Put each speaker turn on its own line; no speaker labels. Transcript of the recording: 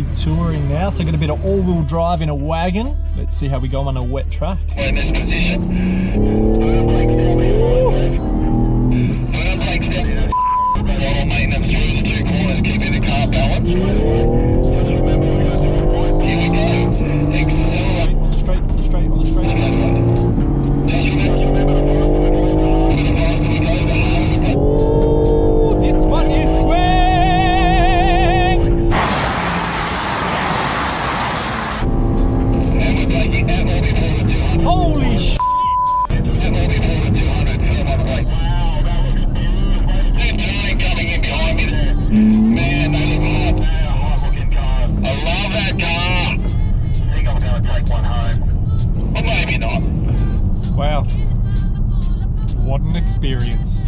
be touring now, so I've got a bit of all-wheel drive in a wagon. Let's see how we go on a wet track.
We're in this position. Throttle maintenance through the two corners, keeping the car balanced. Here we go. Accelerate.
Straight, on the straight.
Just remember
Ooh, this one is quick!
and we're taking that will be more than 200.
Holy sh**!
That will be more than 200. Come on, wait. There's nine coming in behind me there. Man, they look hot. I love that car. I think I'm going to take one home. Or maybe not.
Wow. What an experience.